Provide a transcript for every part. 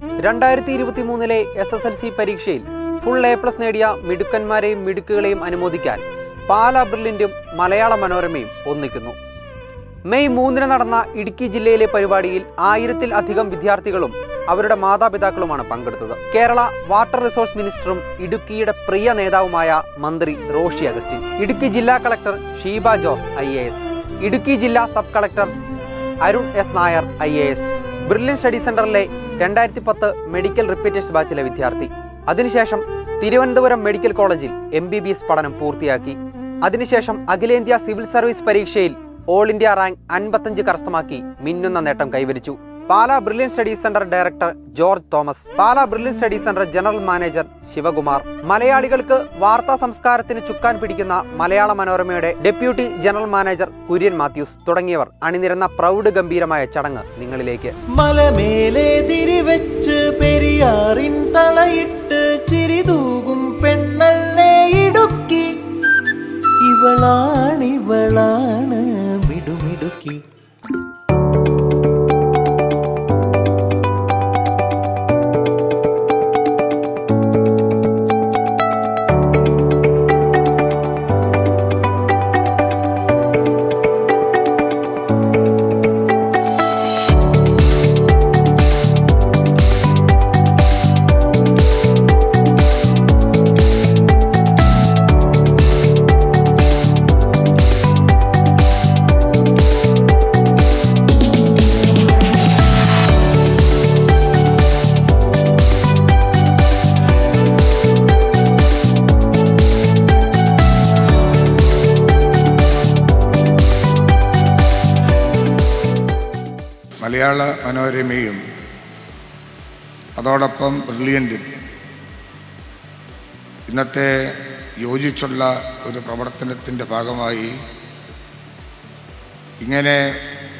2023 SSLC പരീക്ഷയിൽ full A+ നേടിയ മിടുക്കന്മാരെയും മിടുക്കുകളെയും അനുമോദിക്കാൻ പാലാ ബ്രില്യന്റും മലയാള മനോരമയും ഒന്നിക്കുന്നു. May 3 നടന്ന ഇടുക്കി ജില്ലയിലെ പരിപാടിയിൽ 1000-ൽ-അധികം വിദ്യാർത്ഥികളും അവരുടെ മാതാപിതാക്കളുമാണ് പങ്കെടുത്തത്. കേരള വാട്ടർ റിസോഴ്സ് മിനിസ്റ്ററും ഇടുക്കിയുടെ പ്രിയ നേതാവുമായ മന്ത്രി റോഷി അഗസ്റ്റിൻ, ഇടുക്കി ജില്ലാ കളക്ടർ ഷീബ ജോസ് IAS, ഇടുക്കി ജില്ലാ sub collector Arun S. Nair IAS, brilliant study സെന്ററിലെ 2010 മെഡിക്കൽ റിപ്പീറ്റേഴ്സ് ബാച്ചിലെ വിദ്യാർത്ഥി. അതിനുശേഷം തിരുവനന്തപുരം മെഡിക്കൽ കോളേജിൽ MBBS പഠനം പൂർത്തിയാക്കി. അതിനുശേഷം അഖിലേന്ത്യാ സിവിൽ സർവീസ് പരീക്ഷയിൽ ഓൾ ഇന്ത്യ റാങ്ക് 55 കരസ്ഥമാക്കി മിന്നുന്ന നേട്ടം കൈവരിച്ചു. Pala Brilliant study centre director George Thomas, Pala Brilliant study centre general manager Sivakumar, മലയാളികൾക്ക് വാർത്താ സംസ്കാരത്തിന് ചുക്കാൻ പിടിക്കുന്ന മലയാള മനോരമയുടെ deputy general manager Kurian Mathews തുടങ്ങിയവർ അണിനിരന്ന പ്രൗഢ ഗംഭീരമായ ചടങ്ങ് നിങ്ങളിലേക്ക്. മലമേലെ തിരിവെച്ച് പെരിയാറിൻ തളയിട്ട് ചിരിതൂകും പെണ്ണല്ലേ ഇടുക്കി, ഇവളാണ് മിടുമിടുക്കി. മലയാള മനോരമയും അതോടൊപ്പം ബ്രില്യൻറ്റും ഇന്നത്തെ യോജിച്ചുള്ള ഒരു പ്രവർത്തനത്തിൻ്റെ ഭാഗമായി ഇങ്ങനെ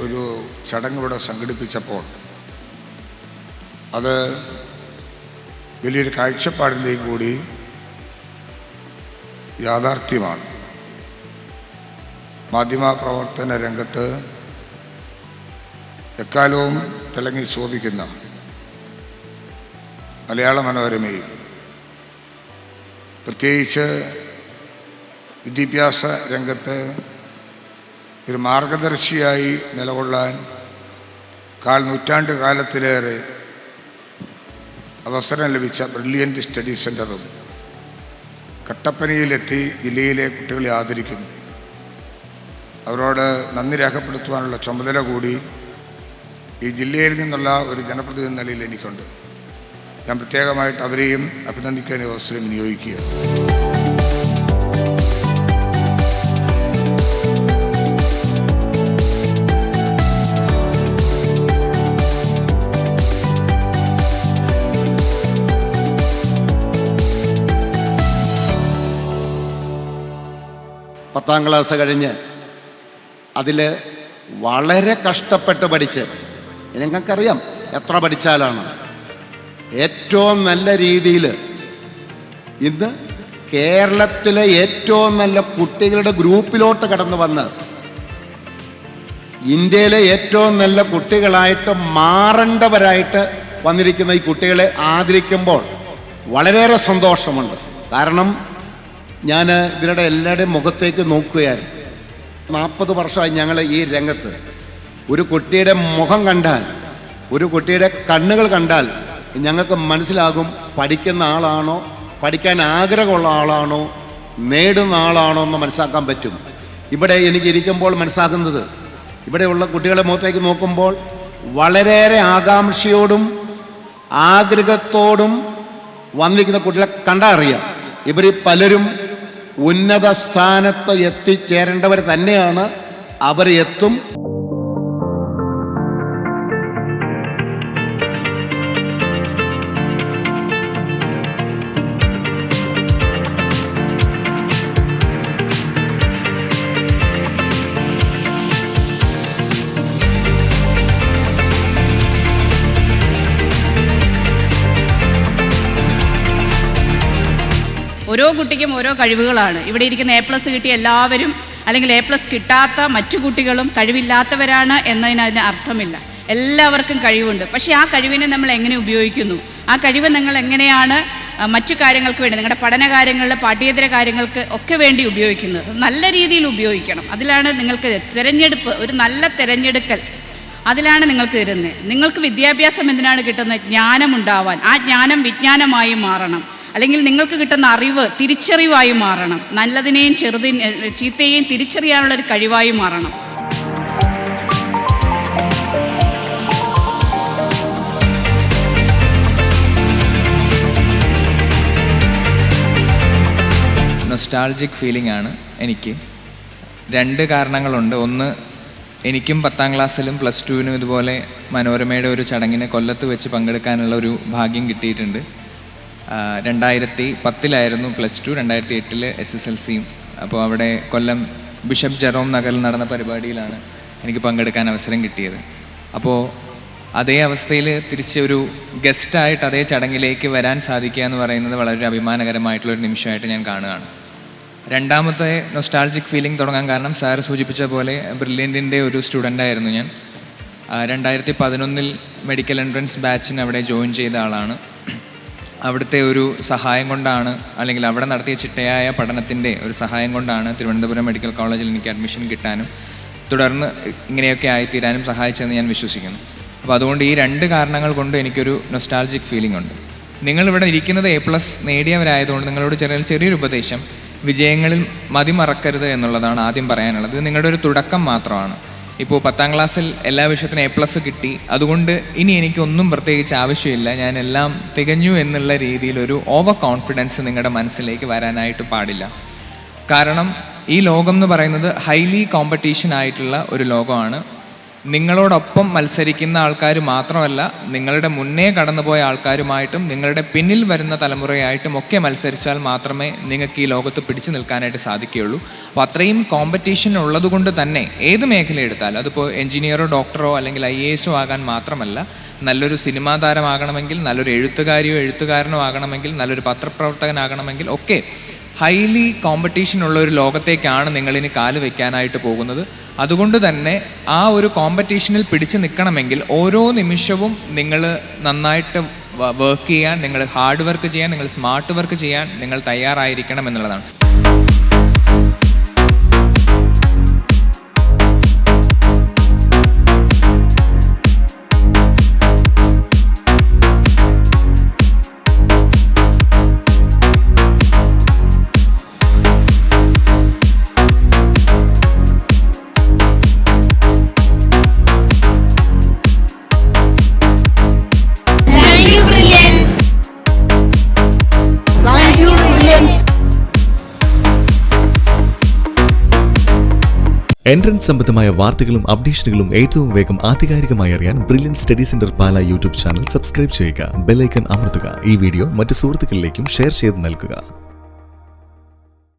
ഒരു ചടങ്ങിവിടെ സംഘടിപ്പിച്ചപ്പോൾ അത് വലിയൊരു കാഴ്ചപ്പാടിൻ്റെയും കൂടി യാഥാർത്ഥ്യമാണ്. മാധ്യമപ്രവർത്തന രംഗത്ത് എക്കാലവും തിളങ്ങി ശോഭിക്കുന്ന മലയാള മനോരമയും പ്രത്യേകിച്ച് വിദ്യാഭ്യാസ രംഗത്ത് ഒരു മാർഗദർശിയായി നിലകൊള്ളാൻ നൂറ്റാണ്ട് കാലത്തിലേറെ അവസരം ലഭിച്ച ബ്രില്യൻ്റ് സ്റ്റഡി സെൻ്ററും കട്ടപ്പനയിലെത്തി ജില്ലയിലെ കുട്ടികളെ ആദരിക്കുന്നു. അവരോട് നന്ദി രേഖപ്പെടുത്തുവാനുള്ള ചുമതല കൂടി ഈ ജില്ലയിൽ നിന്നുള്ള ഒരു ജനപ്രതിനിധി നിലയിൽ എനിക്കുണ്ട്. ഞാൻ പ്രത്യേകമായിട്ട് അവരെയും അഭിനന്ദിക്കാൻ അവസരം വിനിയോഗിക്കുക. പത്താം ക്ലാസ് കഴിഞ്ഞ് അതിൽ വളരെ കഷ്ടപ്പെട്ട് പഠിച്ച്, നിങ്ങൾക്കറിയാം എത്ര പഠിച്ചാലാണ് ഏറ്റവും നല്ല രീതിയിൽ ഇന്ന് കേരളത്തിലെ ഏറ്റവും നല്ല കുട്ടികളുടെ ഗ്രൂപ്പിലോട്ട് കടന്നു വന്ന് ഇന്ത്യയിലെ ഏറ്റവും നല്ല കുട്ടികളായിട്ട് മാറേണ്ടവരായിട്ട് വന്നിരിക്കുന്ന ഈ കുട്ടികളെ ആദരിക്കുമ്പോൾ വളരെയേറെ സന്തോഷമുണ്ട്. കാരണം ഞാൻ ഇവരുടെ എല്ലാവരുടെയും മുഖത്തേക്ക് നോക്കുകയായിരുന്നു. 40 വർഷമായി ഞങ്ങൾ ഈ രംഗത്ത്. ഒരു കുട്ടിയുടെ മുഖം കണ്ടാൽ, ഒരു കുട്ടിയുടെ കണ്ണുകൾ കണ്ടാൽ ഞങ്ങൾക്ക് മനസ്സിലാകും പഠിക്കുന്ന ആളാണോ, പഠിക്കാൻ ആഗ്രഹമുള്ള ആളാണോ, നേടുന്ന ആളാണോ എന്ന് മനസ്സിലാക്കാൻ പറ്റും. ഇവിടെ എനിക്ക് ഇരിക്കുമ്പോൾ മനസ്സിലാക്കുന്നത്, ഇവിടെയുള്ള കുട്ടികളെ മുഖത്തേക്ക് നോക്കുമ്പോൾ വളരെയേറെ ആകാംക്ഷയോടും ആഗ്രഹത്തോടും വന്നിരിക്കുന്ന കുട്ടികളെ കണ്ടാൽ അറിയാം ഇവർ പലരും ഉന്നത സ്ഥാനത്ത് എത്തിച്ചേരേണ്ടവർ തന്നെയാണ്. അവർ എത്തും. ഓരോ കുട്ടിക്കും ഓരോ കഴിവുകളാണ്. ഇവിടെ ഇരിക്കുന്ന A+ കിട്ടിയ എല്ലാവരും അല്ലെങ്കിൽ A+ കിട്ടാത്ത മറ്റു കുട്ടികളും കഴിവില്ലാത്തവരാണ് എന്നതിന് അർത്ഥമില്ല. എല്ലാവർക്കും കഴിവുണ്ട്. പക്ഷേ ആ കഴിവിനെ നമ്മൾ എങ്ങനെ ഉപയോഗിക്കുന്നു, ആ കഴിവ് നിങ്ങൾ എങ്ങനെയാണ് മറ്റു കാര്യങ്ങൾക്ക് വേണ്ടി, നിങ്ങളുടെ പഠന കാര്യങ്ങളിൽ, പാഠ്യേതര കാര്യങ്ങൾക്ക് ഒക്കെ വേണ്ടി ഉപയോഗിക്കുന്നത്, നല്ല രീതിയിൽ ഉപയോഗിക്കണം. അതിലാണ് നിങ്ങൾക്ക് തിരഞ്ഞെടുപ്പ്, ഒരു നല്ല തിരഞ്ഞെടുക്കൽ അതിലാണ് നിങ്ങൾക്ക് തരുന്നത്. നിങ്ങൾക്ക് വിദ്യാഭ്യാസം എന്തിനാണ് കിട്ടുന്നത്? ജ്ഞാനമുണ്ടാവാൻ. ആ ജ്ഞാനം വിജ്ഞാനമായി മാറണം, അല്ലെങ്കിൽ നിങ്ങൾക്ക് കിട്ടുന്ന അറിവ് തിരിച്ചറിവായി മാറണം, നല്ലതിനെയും ചീത്തയെയും തിരിച്ചറിയാനുള്ളൊരു കഴിവായി മാറണം. നൊസ്റ്റാൾജിക് ഫീലിംഗ് ആണ് എനിക്ക്. 2 കാരണങ്ങളുണ്ട്. ഒന്ന്, എനിക്കും 10ാം ക്ലാസ്സിലും പ്ലസ് ടുവിനും ഇതുപോലെ മനോരമയുടെ ഒരു ചടങ്ങിന് കൊല്ലത്ത് വെച്ച് പങ്കെടുക്കാനുള്ള ഒരു ഭാഗ്യം കിട്ടിയിട്ടുണ്ട്. 2010 പ്ലസ് ടു, 2008 SSLCയും. അപ്പോൾ അവിടെ കൊല്ലം ബിഷപ്പ് ജെറോം നഗറിൽ നടന്ന പരിപാടിയിലാണ് എനിക്ക് പങ്കെടുക്കാൻ അവസരം കിട്ടിയത്. അപ്പോൾ അതേ അവസ്ഥയിൽ തിരിച്ചൊരു ഗസ്റ്റായിട്ട് അതേ ചടങ്ങിലേക്ക് വരാൻ സാധിക്കുക എന്ന് പറയുന്നത് വളരെ അഭിമാനകരമായിട്ടുള്ളൊരു നിമിഷമായിട്ട് ഞാൻ കാണുകയാണ്. രണ്ടാമത്തെ നൊസ്റ്റാൾജിക് ഫീലിംഗ് തുടങ്ങാൻ കാരണം സാറ് സൂചിപ്പിച്ച പോലെ ബ്രില്യൻറ്റിൻ്റെ ഒരു സ്റ്റുഡൻ്റായിരുന്നു ഞാൻ. 2011 മെഡിക്കൽ എൻട്രൻസ് ബാച്ചിന് അവിടെ ജോയിൻ ചെയ്ത ആളാണ്. അവിടുത്തെ ഒരു സഹായം കൊണ്ടാണ്, അല്ലെങ്കിൽ അവിടെ നടത്തിയ ചിട്ടയായ പഠനത്തിൻ്റെ ഒരു സഹായം കൊണ്ടാണ് തിരുവനന്തപുരം മെഡിക്കൽ കോളേജിൽ എനിക്ക് അഡ്മിഷൻ കിട്ടാനും തുടർന്ന് ഇങ്ങനെയൊക്കെ ആയിത്തീരാനും സഹായിച്ചതെന്ന് ഞാൻ വിശ്വസിക്കുന്നു. അപ്പോൾ അതുകൊണ്ട് ഈ 2 കാരണങ്ങൾ കൊണ്ട് എനിക്കൊരു നൊസ്റ്റാൾജിക് ഫീലിംഗ് ഉണ്ട്. നിങ്ങളിവിടെ ഇരിക്കുന്നത് A+ നേടിയവരായതുകൊണ്ട് നിങ്ങളോട് ചെറിയൊരു ഉപദേശം, വിജയങ്ങളിൽ മതിമറക്കരുത് എന്നുള്ളതാണ് ആദ്യം പറയാനുള്ളത്. ഇത് നിങ്ങളുടെ ഒരു തുടക്കം മാത്രമാണ്. ഇപ്പോൾ 10ാം ക്ലാസ്സിൽ എല്ലാ വിഷയത്തിനും A+ കിട്ടി, അതുകൊണ്ട് ഇനി എനിക്കൊന്നും പ്രത്യേകിച്ച് ആവശ്യമില്ല, ഞാൻ എല്ലാം തികഞ്ഞു എന്നുള്ള രീതിയിലൊരു ഓവർ കോൺഫിഡൻസ് നിങ്ങളുടെ മനസ്സിലേക്ക് വരാനായിട്ട് പാടില്ല. കാരണം ഈ ലോകം എന്ന് പറയുന്നത് ഹൈലി കോമ്പറ്റീഷൻ ആയിട്ടുള്ള ഒരു ലോകമാണ്. നിങ്ങളോടൊപ്പം മത്സരിക്കുന്ന ആൾക്കാർ മാത്രമല്ല, നിങ്ങളുടെ മുന്നേ കടന്നുപോയ ആൾക്കാരുമായിട്ടും നിങ്ങളുടെ പിന്നിൽ വരുന്ന തലമുറയായിട്ടും ഒക്കെ മത്സരിച്ചാൽ മാത്രമേ നിങ്ങൾക്ക് ഈ ലോകത്ത് പിടിച്ചു നിൽക്കാനായിട്ട് സാധിക്കുകയുള്ളൂ. അപ്പോൾ അത്രയും കോമ്പറ്റീഷൻ ഉള്ളതുകൊണ്ട് തന്നെ ഏത് മേഖല എടുത്താലും, അതിപ്പോൾ എഞ്ചിനീയറോ ഡോക്ടറോ അല്ലെങ്കിൽ IAS ആകാൻ മാത്രമല്ല, നല്ലൊരു സിനിമാ താരമാകണമെങ്കിൽ, നല്ലൊരു എഴുത്തുകാരനോ ആകണമെങ്കിൽ, നല്ലൊരു പത്രപ്രവർത്തകനാകണമെങ്കിൽ ഒക്കെ ഹൈലി കോമ്പറ്റീഷൻ ഉള്ള ഒരു ലോകത്തേക്കാണ് നിങ്ങളിനി കാല് വയ്ക്കാനായിട്ട് പോകുന്നത്. അതുകൊണ്ട് തന്നെ ആ ഒരു കോമ്പറ്റീഷനിൽ പിടിച്ചു നിൽക്കണമെങ്കിൽ ഓരോ നിമിഷവും നിങ്ങൾ നന്നായിട്ട് വർക്ക് ചെയ്യാൻ, നിങ്ങൾ ഹാർഡ് വർക്ക് ചെയ്യാൻ, നിങ്ങൾ സ്മാർട്ട് വർക്ക് ചെയ്യാൻ നിങ്ങൾ തയ്യാറായിരിക്കണം എന്നുള്ളതാണ്. എൻട്രൻസ് സംബന്ധമായ വാർത്തകളും അപ്ഡേഷനുകളും ഏറ്റവും വേഗം ആധികാരികമായി അറിയാൻ ബ്രില്യൻ സ്റ്റഡി സെന്റർ പാല യൂട്യൂബ് ചാനൽ സബ്സ്ക്രൈബ് ചെയ്യുക, ബെൽ ഐക്കൺ അമർത്തുക. ഈ വീഡിയോ മറ്റ് സുഹൃത്തുക്കളിലേക്കും ഷെയർ ചെയ്ത് നൽകുക.